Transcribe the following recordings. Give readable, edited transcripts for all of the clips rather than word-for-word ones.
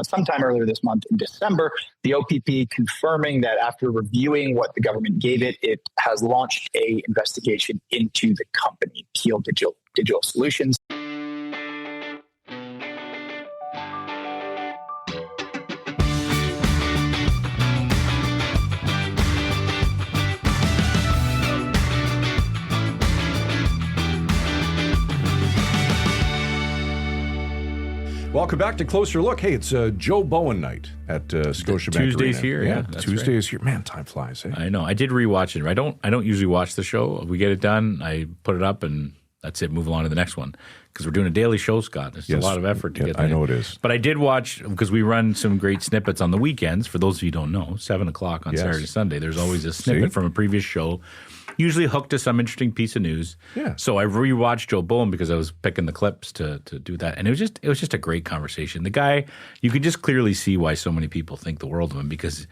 sometime earlier this month in December. The OPP confirming that after reviewing what the government gave it, it has launched a investigation into the company, Keel Digital Solutions. Welcome back to Closer Look. Hey, it's Joe Bowen night at Scotiabank Tuesdays Arena. here, yeah. Tuesday is here. Man, time flies. Eh? I know. I did rewatch it. I don't usually watch the show. We get it done, I put it up, and that's it. Move along to the next one because we're doing a daily show, Scott. It's a lot of effort to get that. I know it is. But I did watch because we run some great snippets on the weekends. For those of you who don't know, 7 o'clock on Saturday, Sunday. There's always a snippet from a previous show. Usually hooked to some interesting piece of news. Yeah. So I rewatched Joe Bowen because I was picking the clips to do that. And it was just a great conversation. The guy, you could just clearly see why so many people think the world of him because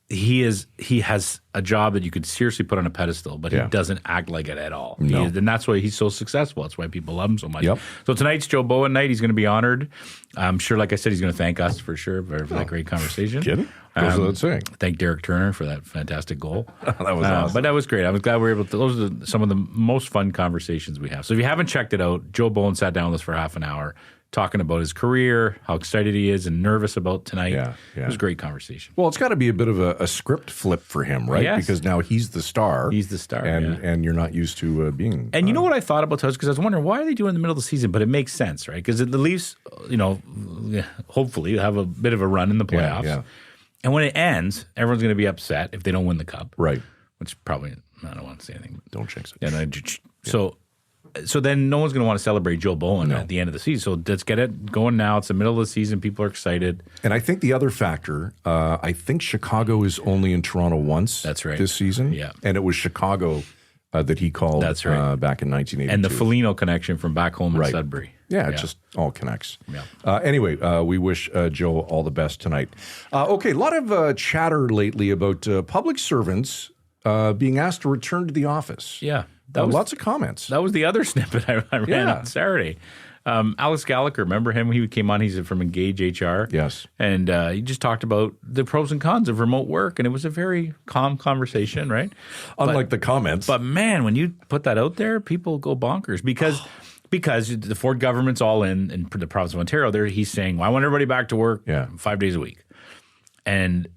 he has a job that you could seriously put on a pedestal, but he doesn't act like it at all. No. And that's why he's so successful. That's why people love him so much. Yep. So tonight's Joe Bowen night. He's going to be honored. I'm sure, like I said, he's going to thank us for sure for that great conversation. Kidding? Goes without saying. Thank Derek Turner for that fantastic goal. That was awesome. But that was great. I was glad we were able to. Those are some of the most fun conversations we have. So if you haven't checked it out, Joe Bowen sat down with us for half an hour talking about his career, how excited he is and nervous about tonight. Yeah. It was a great conversation. Well, it's got to be a bit of a script flip for him, right? Yes. Because now he's the star. He's the star, and you're not used to being. And you know what I thought about Tubbs? Because I was wondering why are they doing it in the middle of the season? But it makes sense, right? Because the Leafs, hopefully have a bit of a run in the playoffs. Yeah. And when it ends, everyone's going to be upset if they don't win the cup. Right. Which probably, I don't want to say anything. Don't jinx it. And So then no one's going to want to celebrate Joe Bowen at the end of the season. So let's get it going now. It's the middle of the season. People are excited. And I think the other factor, I think Chicago is only in Toronto once this season. Yeah. And it was Chicago that he called back in 1982. And the Foligno connection from back home in Sudbury. Yeah, it just all connects. Yeah. Anyway, we wish Joe all the best tonight. Okay, a lot of chatter lately about public servants being asked to return to the office. Yeah. Lots of comments. That was the other snippet I ran on Saturday. Alex Gallagher, remember him? He came on. He's from Engage HR. Yes. And he just talked about the pros and cons of remote work. And it was a very calm conversation, right? Unlike the comments. But man, when you put that out there, people go bonkers because the Ford government's all in the province of Ontario. He's saying, well, I want everybody back to work 5 days a week. And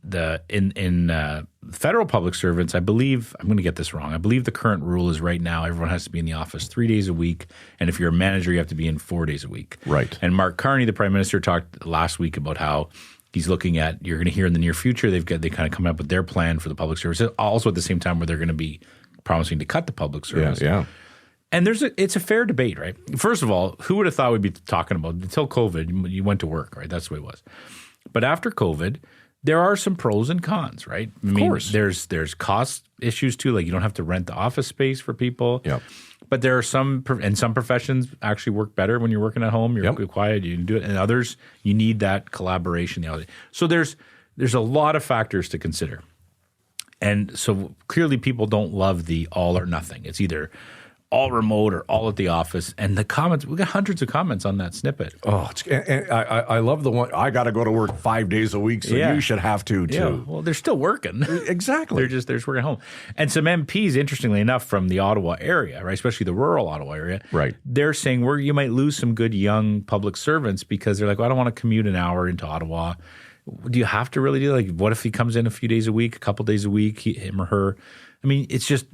in federal public servants, I believe, I'm going to get this wrong, I believe the current rule is right now everyone has to be in the office 3 days a week. And if you're a manager, you have to be in 4 days a week. Right. And Mark Carney, the prime minister, talked last week about how he's looking at, you're going to hear in the near future, they kind of come up with their plan for the public service. Also at the same time where they're going to be promising to cut the public service. Yeah. And it's a fair debate, right? First of all, who would have thought we'd be talking about, until COVID, you went to work, right? That's the way it was. But after COVID, there are some pros and cons, right? Of course. There's cost issues too, like you don't have to rent the office space for people. Yep. But there are some professions actually work better when you're working at home. You're quiet, you can do it. And others, you need that collaboration. So there's a lot of factors to consider. And so clearly people don't love the all or nothing. It's either all remote or all at the office. And the comments, we got hundreds of comments on that snippet. Oh, and I love the one, I got to go to work 5 days a week, so you should have to too. Yeah. Well, they're still working. Exactly. They're just working at home. And some MPs, interestingly enough, from the Ottawa area, right, especially the rural Ottawa area, right, they're saying you might lose some good young public servants because they're like, well, I don't want to commute an hour into Ottawa. Do you have to really do that? Like, what if he comes in a few days a week, a couple days a week, him or her? I mean, it's just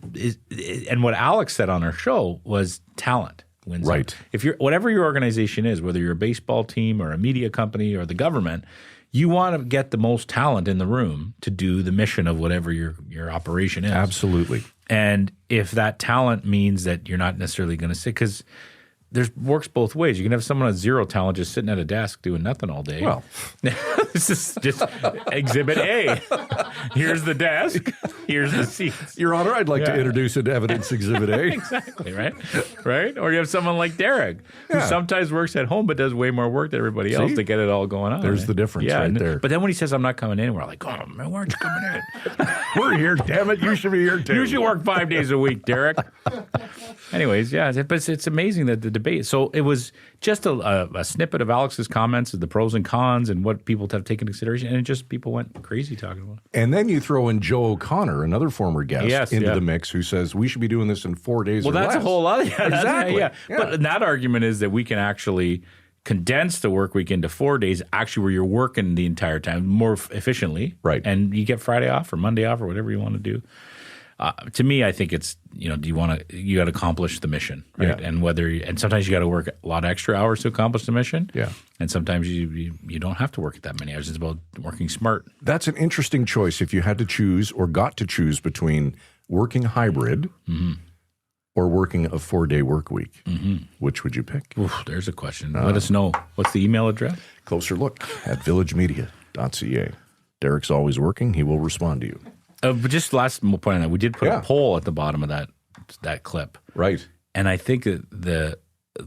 and what Alex said on our show was talent wins. Right. If you're whatever your organization is, whether you're a baseball team or a media company or the government, you want to get the most talent in the room to do the mission of whatever your operation is. Absolutely. And if that talent means that you're not necessarily going to sit, because works both ways. You can have someone with zero talent just sitting at a desk doing nothing all day. Well, this is just Exhibit A. Here's the desk. Here's the seats. Your Honor, I'd like to introduce into evidence Exhibit A. Exactly, right? Right? Or you have someone like Derek, who sometimes works at home but does way more work than everybody else to get it all going on. There's the difference right there. But then when he says, I'm not coming in, we're like, oh, man, why aren't you coming in? We're here, damn it. You should be here too. You should work 5 days a week, Derek. Anyways, but it's amazing that the debate. So it was just a snippet of Alex's comments of the pros and cons and what people have taken into consideration, and it just people went crazy talking about it. And then you throw in Joe O'Connor, another former guest, into the mix, who says we should be doing this in 4 days or less. Well, that's a whole other... Exactly. Yeah. But that argument is that we can actually condense the work week into 4 days, actually where you're working the entire time more efficiently. Right. And you get Friday off or Monday off or whatever you want to do. To me, I think it's, you got to accomplish the mission, right? Yeah. And sometimes you got to work a lot of extra hours to accomplish the mission. Yeah. And sometimes you don't have to work that many hours. It's about working smart. That's an interesting choice. If you had to choose or got to choose between working hybrid or working a 4-day work week, which would you pick? Oof, there's a question. Let us know. What's the email address? Closer look at villagemedia.ca. Derek's always working. He will respond to you. But just last point on that, we did put a poll at the bottom of that clip, right? And I think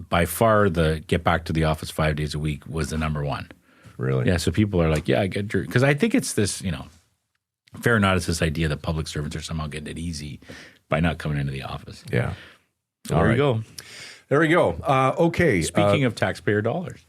by far the get back to the office 5 days a week was the number one. Really? Yeah. So people are like, I get your, because I think it's this, fair or not, it's this idea that public servants are somehow getting it easy by not coming into the office. Yeah. So there you go. There we go. Okay. Speaking of taxpayer dollars.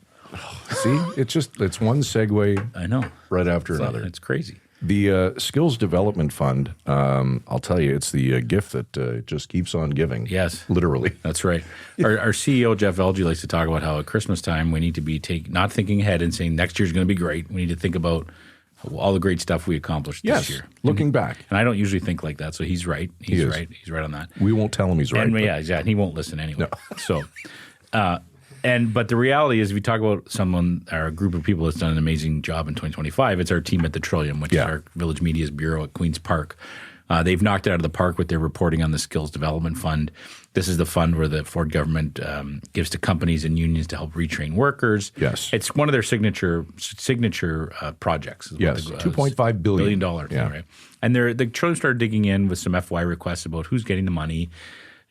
See, it's one segue. I know. Right after another. It's crazy. The Skills Development Fund, I'll tell you, it's the gift that just keeps on giving. Yes. Literally. That's right. Our CEO, Jeff Elgie, likes to talk about how at Christmas time we need to be not thinking ahead and saying next year's going to be great. We need to think about all the great stuff we accomplished this year. Looking back. And I don't usually think like that, so he's right. He's right. He's right on that. We won't tell him he's right. And exactly. He won't listen anyway. No. So, but the reality is, if you talk about someone or a group of people that's done an amazing job in 2025, it's our team at the Trillium, which is our Village Media's bureau at Queen's Park. They've knocked it out of the park with their reporting on the Skills Development Fund. This is the fund where the Ford government gives to companies and unions to help retrain workers. Yes. It's one of their signature projects. Yes, $2.5 billion. Yeah. Right? And the Trillium started digging in with some FY requests about who's getting the money.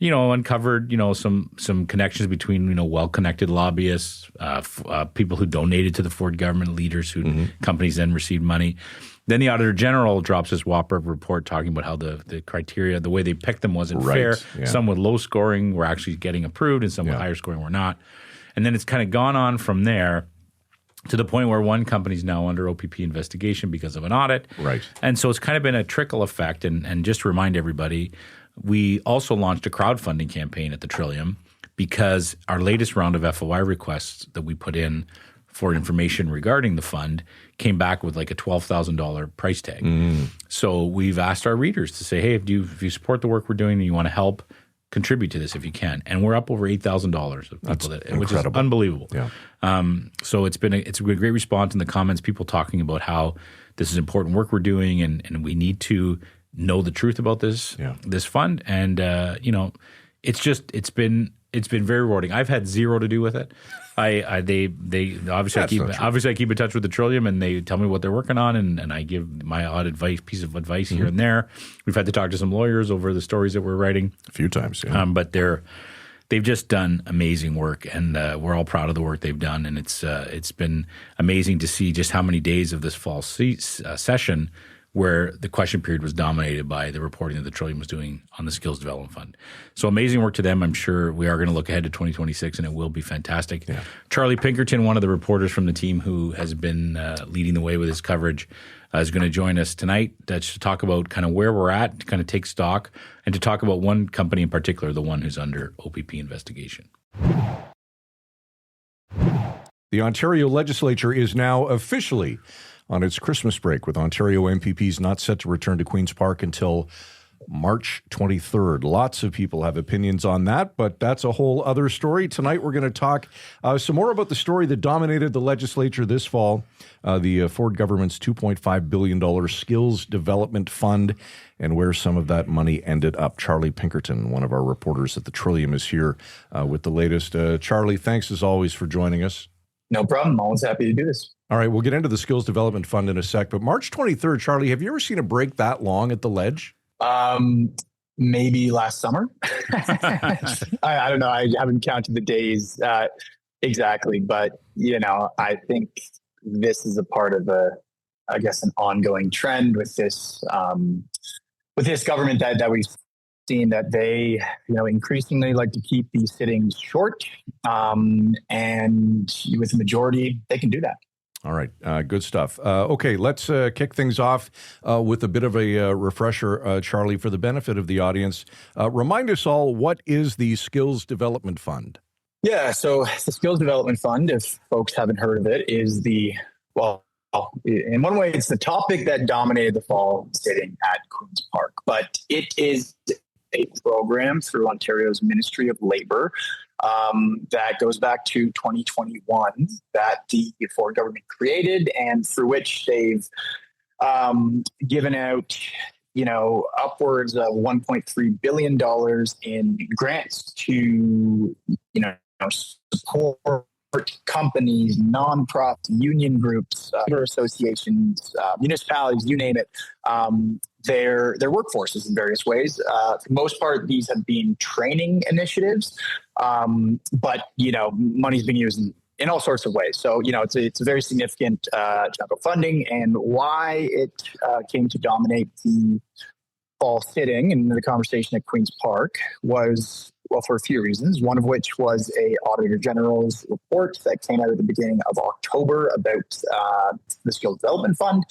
Uncovered, some connections between, well-connected lobbyists, people who donated to the Ford government, leaders who companies then received money. Then the Auditor General drops this whopper report talking about how the criteria, the way they picked them wasn't fair. Yeah. Some with low scoring were actually getting approved and some with higher scoring were not. And then it's kind of gone on from there to the point where one company is now under OPP investigation because of an audit. Right. And so it's kind of been a trickle effect. And just to remind everybody, we also launched a crowdfunding campaign at the Trillium because our latest round of FOI requests that we put in for information regarding the fund came back with like a $12,000 price tag. So we've asked our readers to say, hey, if you support the work we're doing and you want to help, contribute to this if you can. And we're up over $8,000 of people, which is unbelievable. Yeah. So it's been a great response in the comments, people talking about how this is important work we're doing and we need to know the truth about this fund, and it's been very rewarding. I've had zero to do with it. They obviously I keep in touch with the Trillium, and they tell me what they're working on, and I give my odd piece of advice here and there. We've had to talk to some lawyers over the stories that we're writing a few times, but they've just done amazing work, and we're all proud of the work they've done, and it's been amazing to see just how many days of this fall session where the question period was dominated by the reporting that the Trillium was doing on the Skills Development Fund. So amazing work to them. I'm sure we are going to look ahead to 2026, and it will be fantastic. Yeah. Charlie Pinkerton, one of the reporters from the team who has been leading the way with his coverage, is going to join us tonight to talk about kind of where we're at, to kind of take stock, and to talk about one company in particular, the one who's under OPP investigation. The Ontario Legislature is now officially on its Christmas break, with Ontario MPPs not set to return to Queen's Park until March 23rd. Lots of people have opinions on that, but that's a whole other story. Tonight we're going to talk some more about the story that dominated the legislature this fall, the Ford government's $2.5 billion Skills Development Fund, and where some of that money ended up. Charlie Pinkerton, one of our reporters at the Trillium, is here with the latest. Charlie, thanks as always for joining us. No problem. Always happy to do this. All right, we'll get into the Skills Development Fund in a sec, but March 23rd, Charlie, have you ever seen a break that long at the Ledge? Maybe last summer. I don't know. I haven't counted the days exactly, but I think this is a part of an ongoing trend with this government that we've seen that they, increasingly like to keep these sittings short, and with the majority, they can do that. All right. Good stuff. Okay, let's kick things off with a bit of a refresher, Charlie, for the benefit of the audience. Remind us all, what is the Skills Development Fund? Yeah, so the Skills Development Fund, if folks haven't heard of it, is in one way, it's the topic that dominated the fall sitting at Queen's Park, but it is a program through Ontario's Ministry of Labour that goes back to 2021 that the Ford government created, and through which they've given out, upwards of $1.3 billion in grants to, support companies, nonprofits, union groups, labor associations, municipalities, you name it, their workforces in various ways. For the most part, these have been training initiatives, but money's been used in all sorts of ways. So it's a very significant chunk of funding, and why it came to dominate the fall sitting and the conversation at Queen's Park was, well, for a few reasons, one of which was a Auditor General's report that came out at the beginning of October about the Skills Development Fund,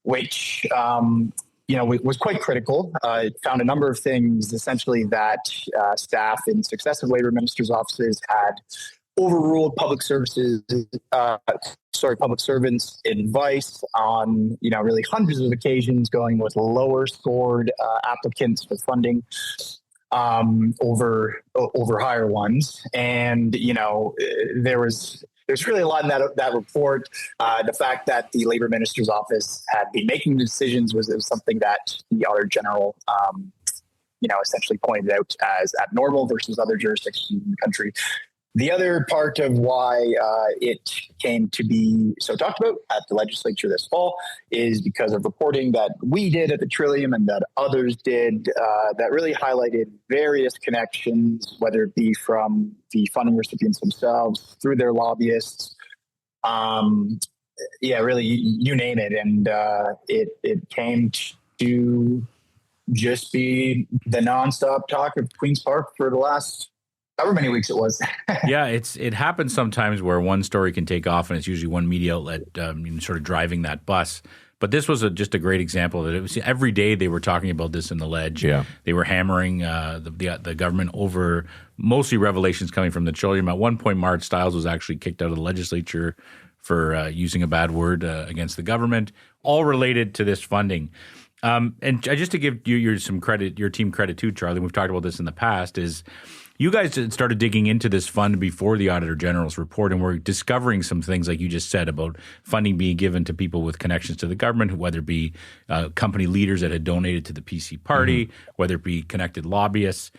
which, was quite critical. It found a number of things, essentially, that staff in successive Labour ministers' offices had overruled public servants' advice on, really hundreds of occasions, going with lower scored applicants for funding over higher ones. And, there's really a lot in that report. The fact that the Labour Minister's office had been making decisions was something that the Auditor General, essentially pointed out as abnormal versus other jurisdictions in the country. The other part of why it came to be so talked about at the legislature this fall is because of reporting that we did at the Trillium and that others did that really highlighted various connections, whether it be from the funding recipients themselves, through their lobbyists, really, you name it. And it came to just be the nonstop talk of Queen's Park for the last however many weeks it was. Yeah, it happens sometimes where one story can take off, and it's usually one media outlet sort of driving that bus. But this was just a great example that it was every day they were talking about this in the Ledge. Yeah. They were hammering the government over mostly revelations coming from the Trillium. At one point, Marge Stiles was actually kicked out of the legislature for using a bad word against the government, all related to this funding. And just to give you your team credit too, Charlie, we've talked about this in the past, is you guys started digging into this fund before the Auditor General's report, and we're discovering some things like you just said about funding being given to people with connections to the government, whether it be company leaders that had donated to the PC party, whether it be connected lobbyists.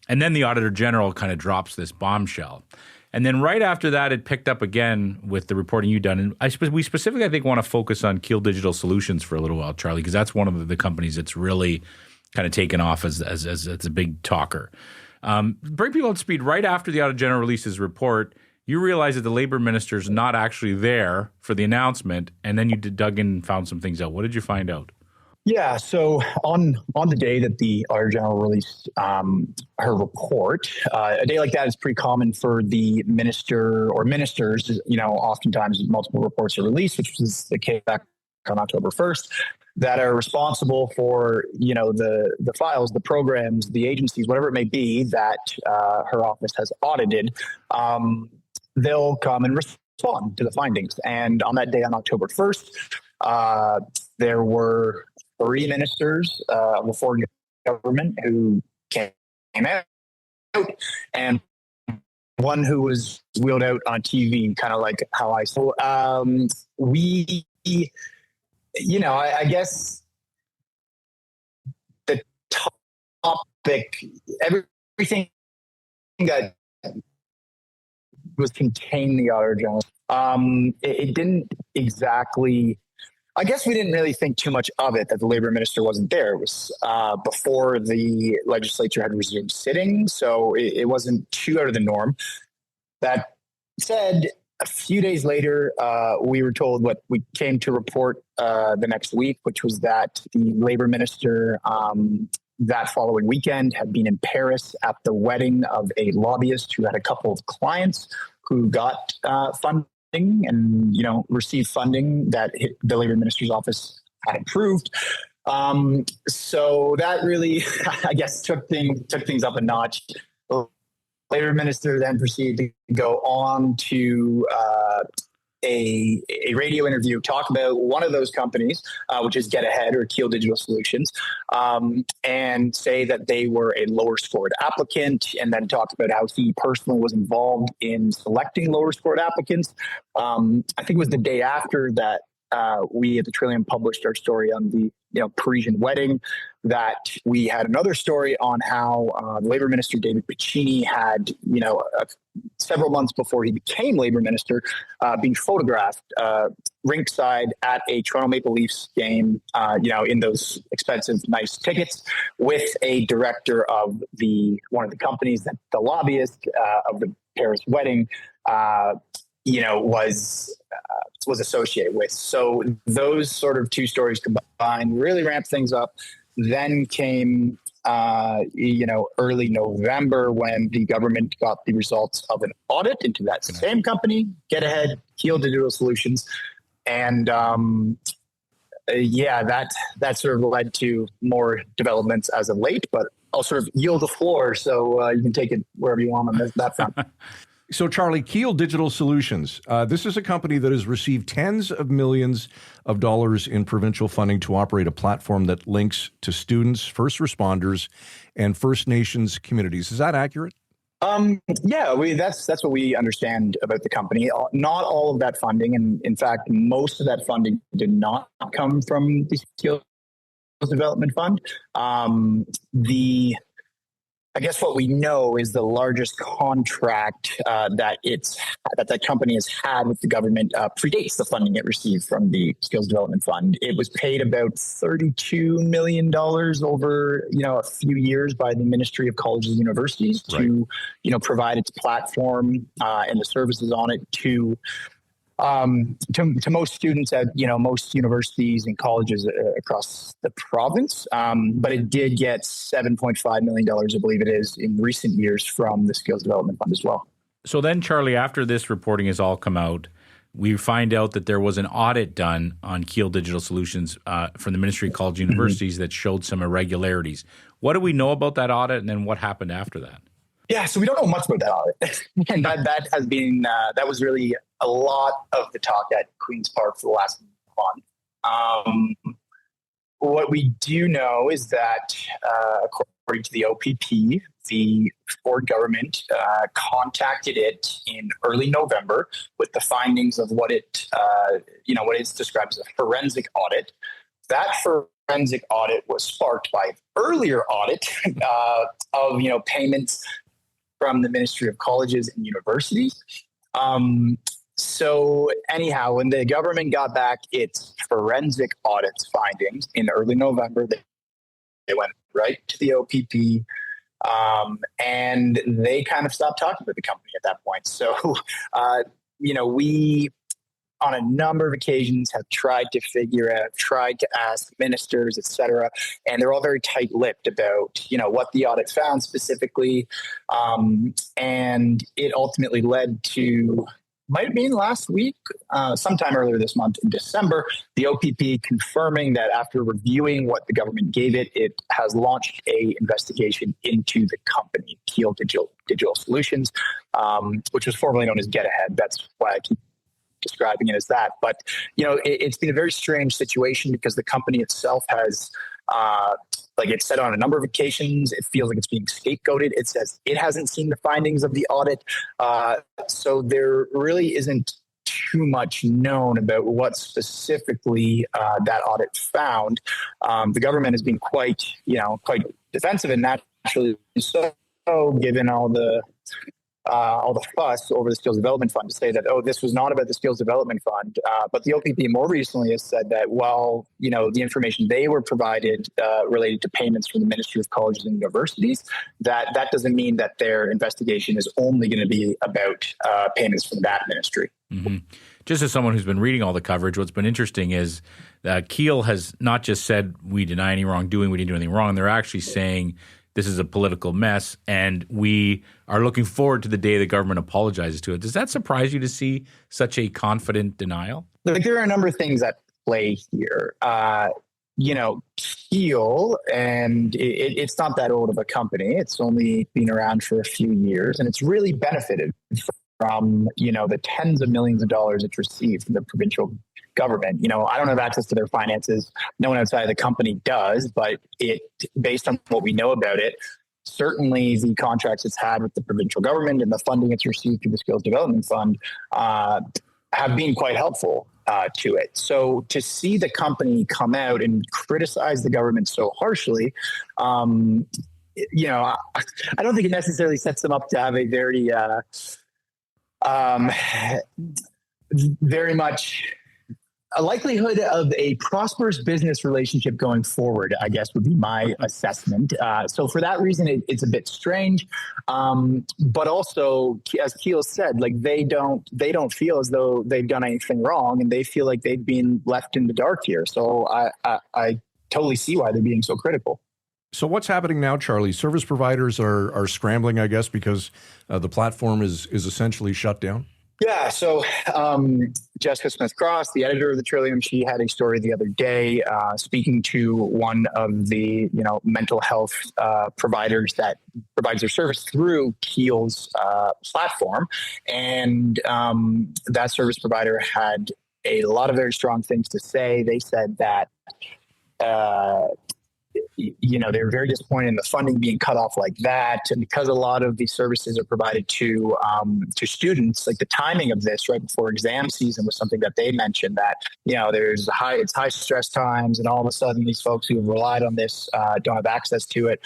And then the Auditor General kind of drops this bombshell. And then right after that, it picked up again with the reporting you've done. And we specifically, I think, want to focus on Keel Digital Solutions for a little while, Charlie, because that's one of the companies that's really kind of taken off as a big talker. Bring people up to speed. Right after the Auditor General released his report, you realized that the Labour minister's not actually there for the announcement, and then you dug in and found some things out. What did you find out? Yeah, so on the day that the Auditor General released her report, a day like that is pretty common for the minister or ministers. Oftentimes multiple reports are released, which was the case back on October 1st. That are responsible for, the files, the programs, the agencies, whatever it may be that her office has audited. They'll come and respond to the findings. And on that day, on October 1st, there were 3 ministers of the Ford government who came out, and one who was wheeled out on TV, kind of like how I saw. I guess the topic, everything that was contained in the Auditor General, it didn't exactly, I guess we didn't really think too much of it that the Labour minister wasn't there. It was before the legislature had resumed sitting, so it wasn't too out of the norm. That said, a few days later, we were told what we came to report the next week, which was that the Labour minister that following weekend had been in Paris at the wedding of a lobbyist who had a couple of clients who got funding and, received funding that the Labor Minister's office had approved. So that really, I guess, took things up a notch. The Labor Minister then proceeded to go on to a radio interview, talk about one of those companies, which is Get Ahead or Keel Digital Solutions, and say that they were a lower scored applicant, and then talk about how he personally was involved in selecting lower scored applicants. I think it was the day after that we at the Trillium published our story on the Parisian wedding, that we had another story on how Labor Minister David Piccini had, several months before he became Labor Minister, being photographed rinkside at a Toronto Maple Leafs game, in those expensive, nice tickets, with a director of one of the companies that the lobbyist of the Paris wedding, was associated with. So those sort of two stories combined really ramped things up. Then came, early November, when the government got the results of an audit into that same company, Get Ahead, Keel Digital Solutions. And that sort of led to more developments as of late, but I'll sort of yield the floor so you can take it wherever you want on that front. So, Charlie, Keel Digital Solutions, this is a company that has received tens of millions of dollars in provincial funding to operate a platform that links to students, first responders, and First Nations communities. Is that accurate? That's what we understand about the company. Not all of that funding, and in fact, most of that funding did not come from the Skills Development Fund. I guess what we know is the largest contract that company has had with the government predates the funding it received from the Skills Development Fund. It was paid about $32 million over a few years by the Ministry of Colleges and Universities to provide its platform and the services on it to most students at most universities and colleges across the province, but it did get $7.5 million, I believe it is, in recent years from the Skills Development Fund as well. So then, Charlie, after this reporting has all come out, we find out that there was an audit done on Keel Digital Solutions from the Ministry of College and Universities that showed some irregularities. What do we know about that audit, and then what happened after that? Yeah, so we don't know much about that audit, and that has been that was really a lot of the talk at Queen's Park for the last month. What we do know is that, according to the OPP, the Ford government contacted it in early November with the findings of what it's described as a forensic audit. That forensic audit was sparked by an earlier audit of payments from the Ministry of Colleges and Universities. So anyhow, when the government got back its forensic audit findings in early November, they went right to the OPP, and they kind of stopped talking about the company at that point. So, we, on a number of occasions, have tried to ask ministers, et cetera, and they're all very tight-lipped about, what the audit found specifically. And it ultimately led to, might have been last week, sometime earlier this month in December, the OPP confirming that after reviewing what the government gave it, it has launched a investigation into the company, Keel Digital Solutions, which was formerly known as Get Ahead. That's why I keep describing it as that. But, it's been a very strange situation because the company itself has, it's said on a number of occasions, it feels like it's being scapegoated. It says it hasn't seen the findings of the audit. So there really isn't too much known about what specifically that audit found. The government has been quite defensive, and naturally so, given all the fuss over the Skills Development Fund, to say that, this was not about the Skills Development Fund. But the OPP more recently has said that while, the information they were provided related to payments from the Ministry of Colleges and Universities, that doesn't mean that their investigation is only going to be about payments from that ministry. Mm-hmm. Just as someone who's been reading all the coverage, what's been interesting is Keel has not just said we deny any wrongdoing, we didn't do anything wrong. They're actually saying this is a political mess, and we are looking forward to the day the government apologizes to it. Does that surprise you to see such a confident denial? Like, there are a number of things at play here. Keel, and it's not that old of a company. It's only been around for a few years, and it's really benefited from, the tens of millions of dollars it's received from the provincial government. I don't have access to their finances. No one outside of the company does, but based on what we know about it, certainly the contracts it's had with the provincial government and the funding it's received through the Skills Development Fund have been quite helpful to it. So to see the company come out and criticize the government so harshly, I don't think it necessarily sets them up to have a very much a likelihood of a prosperous business relationship going forward, I guess, would be my assessment. So for that reason, it's a bit strange. But also, as Keel said, like, they don't feel as though they've done anything wrong, and they feel like they've been left in the dark here. So I totally see why they're being so critical. So what's happening now, Charlie? Service providers are scrambling, I guess, because the platform is essentially shut down? Yeah. So Jessica Smith-Cross, the editor of the Trillium, she had a story the other day speaking to one of the mental health providers that provides their service through Keel's platform, and that service provider had a lot of very strong things to say. They said that they were very disappointed in the funding being cut off like that. And because a lot of these services are provided to students, like the timing of this right before exam season was something that they mentioned, that, it's high stress times, and all of a sudden these folks who have relied on this don't have access to it.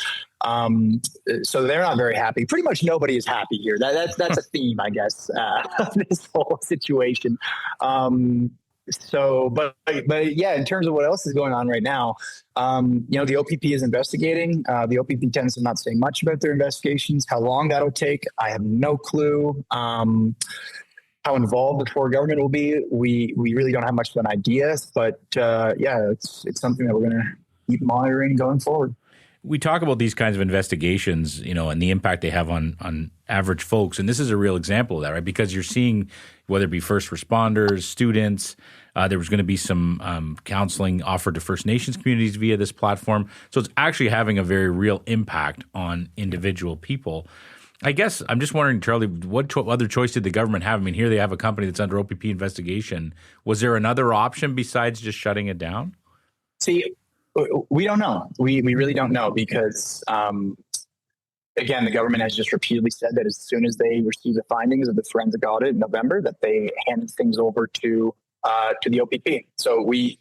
So they're not very happy. Pretty much nobody is happy here. That's a theme, I guess, of this whole situation. But yeah, in terms of what else is going on right now, the OPP is investigating. The OPP tends to not say much about their investigations. How long that'll take, I have no clue. How involved the Ford government will be, we really don't have much of an idea. But it's something that we're going to keep monitoring going forward. We talk about these kinds of investigations, and the impact they have on average folks. And this is a real example of that, right? Because you're seeing, whether it be first responders, students, there was going to be some counseling offered to First Nations communities via this platform. So it's actually having a very real impact on individual people. I guess I'm just wondering, Charlie, what other choice did the government have? I mean, here they have a company that's under OPP investigation. Was there another option besides just shutting it down? See, we don't know. We really don't know, because, again, the government has just repeatedly said that as soon as they receive the findings of the forensic audit in November, that they hand things over to the OPP. So we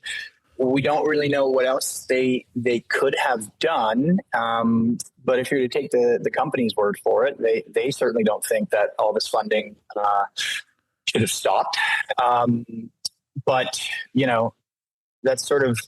don't really know what else they could have done. But if you're to take the company's word for it, they certainly don't think that all this funding should have stopped. But that's sort of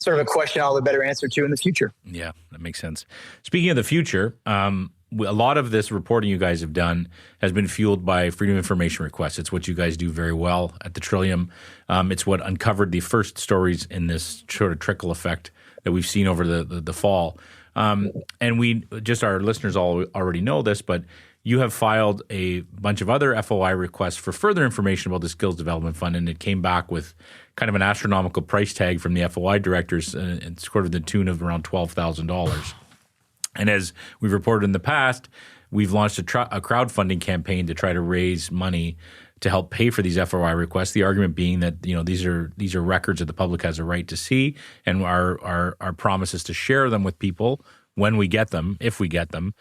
a question I'll have a better answer to in the future. Yeah, that makes sense. Speaking of the future, a lot of this reporting you guys have done has been fueled by Freedom of Information requests. It's what you guys do very well at the Trillium. It's what uncovered the first stories in this sort of trickle effect that we've seen over the fall. And our listeners all already know this, but you have filed a bunch of other FOI requests for further information about the Skills Development Fund, and it came back with kind of an astronomical price tag from the FOI directors, and it's sort of the tune of around $12,000. And as we've reported in the past, we've launched a crowdfunding campaign to try to raise money to help pay for these FOI requests. The argument being that these are records that the public has a right to see, and our promise is to share them with people when we get them, if we get them.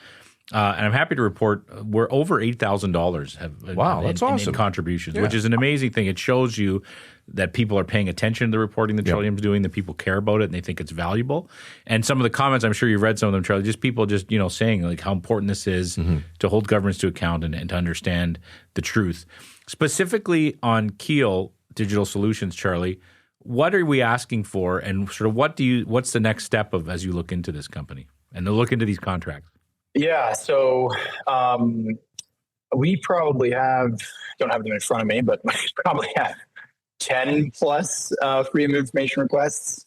And I'm happy to report we're over $8,000 that's awesome. In contributions, which is an amazing thing. It shows you that people are paying attention to the reporting that Trillium's doing, that people care about it and they think it's valuable. And some of the comments, I'm sure you've read some of them, Charlie, just people saying like how important this is to hold governments to account and to understand the truth. Specifically on Keel Digital Solutions, Charlie, what are we asking for, and sort of what's the next step of as you look into this company and to look into these contracts? Yeah, so we probably don't have them in front of me, but we probably have 10 plus freedom of information requests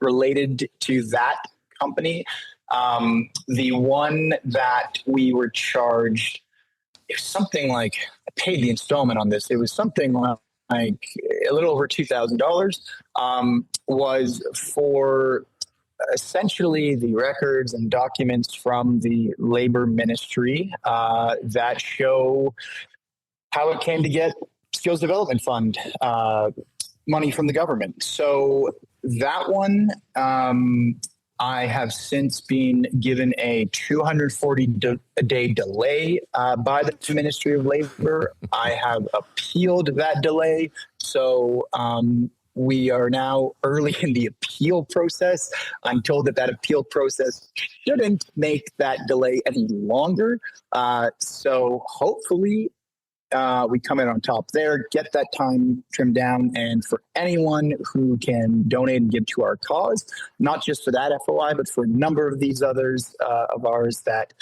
related to that company. The one that we were charged, it was something like, I paid the installment on this. It was something like a little over $2,000, was for essentially the records and documents from the labor ministry that show how it came to get skills development fund money from the government. So that one, I have since been given a 240-day delay by the Ministry of Labor. I have appealed that delay. So we are now early in the appeal process. I'm told that appeal process shouldn't make that delay any longer. So hopefully we come in on top there, get that time trimmed down. And for anyone who can donate and give to our cause, not just for that FOI, but for a number of these others of ours that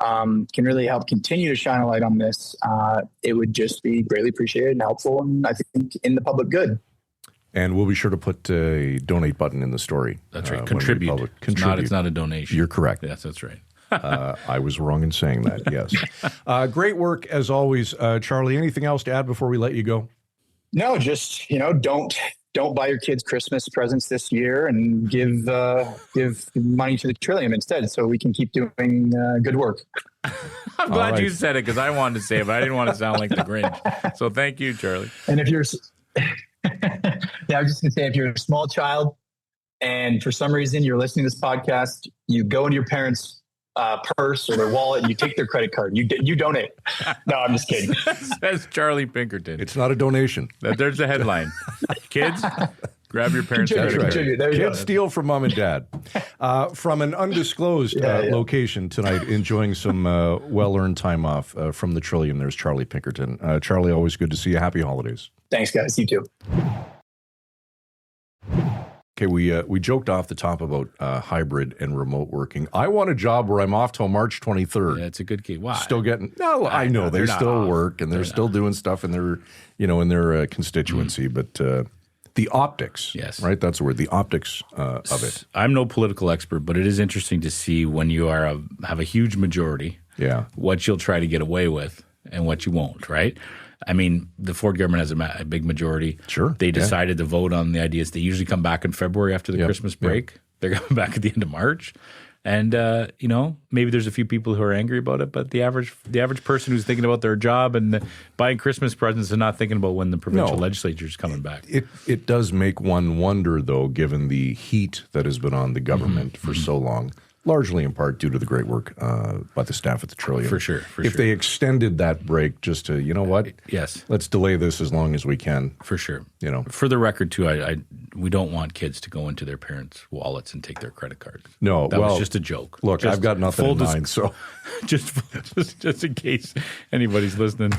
can really help continue to shine a light on this, it would just be greatly appreciated and helpful, and I think in the public good. And we'll be sure to put a donate button in the story. That's right. Contribute. It's not a donation. You're correct. Yes, that's right. I was wrong in saying that, yes. Great work, as always. Charlie, anything else to add before we let you go? No, just, don't buy your kids Christmas presents this year, and give money to the Trillium instead, so we can keep doing good work. I'm glad you said it, because I wanted to say it, but I didn't want to sound like the Grinch. So thank you, Charlie. And if you're... Yeah, I was just going to say, if you're a small child and for some reason you're listening to this podcast, you go into your parents' purse or their wallet and you take their credit card. You donate. No, I'm just kidding. Says Charlie Pinkerton. It's not a donation. There's the headline. Kids, grab your parents' credit card. Kids steal from mom and dad. From an undisclosed location tonight, enjoying some well-earned time off from the Trillium, there's Charlie Pinkerton. Charlie, always good to see you. Happy holidays. Thanks, guys. You too. Okay, we joked off the top about hybrid and remote working. I want a job where I'm off till March 23rd. Yeah, it's a good key. Why? Still getting I know they still work and they're still doing stuff in their in their constituency, but the optics, yes, right? That's the word. The optics of it. I'm no political expert, but it is interesting to see when you have a huge majority, what you'll try to get away with and what you won't, right? I mean, the Ford government has a big majority. Sure. They decided to vote on the ideas. They usually come back in February after the Christmas break. Yep. They're coming back at the end of March. And, maybe there's a few people who are angry about it, but the average person who's thinking about their job and buying Christmas presents and not thinking about when the provincial legislature is coming back. It does make one wonder, though, given the heat that has been on the government for so long, largely in part due to the great work by the staff at the Trillium. For sure. If they extended that break just to, yes, let's delay this as long as we can. For sure. For the record, too, we don't want kids to go into their parents' wallets and take their credit card. No, that was just a joke. Look, I've got nothing in mind, so just in case anybody's listening,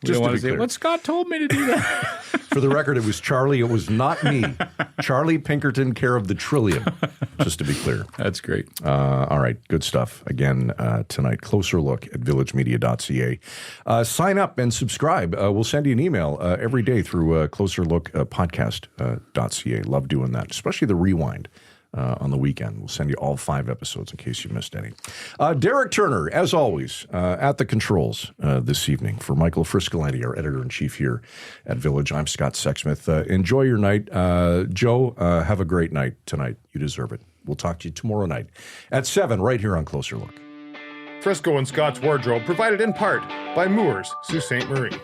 we don't want to say, "Well, Scott told me to do that." For the record, it was Charlie. It was not me. Charlie Pinkerton, care of the Trillium. Just to be clear. That's great. All right, good stuff. Again, tonight, closer look at villagemedia.ca. Sign up and subscribe. We'll send you an email every day through closerlookpodcast.ca. Love doing that, especially the rewind on the weekend. We'll send you all 5 episodes in case you missed any. Derek Turner, as always, at the controls this evening. For Michael Friscolanti, our editor-in-chief here at Village, I'm Scott Sexsmith. Enjoy your night. Joe, have a great night tonight. You deserve it. We'll talk to you tomorrow night at 7 right here on Closer Look. Frisco and Scott's Wardrobe provided in part by Moores, Sault Ste. Marie.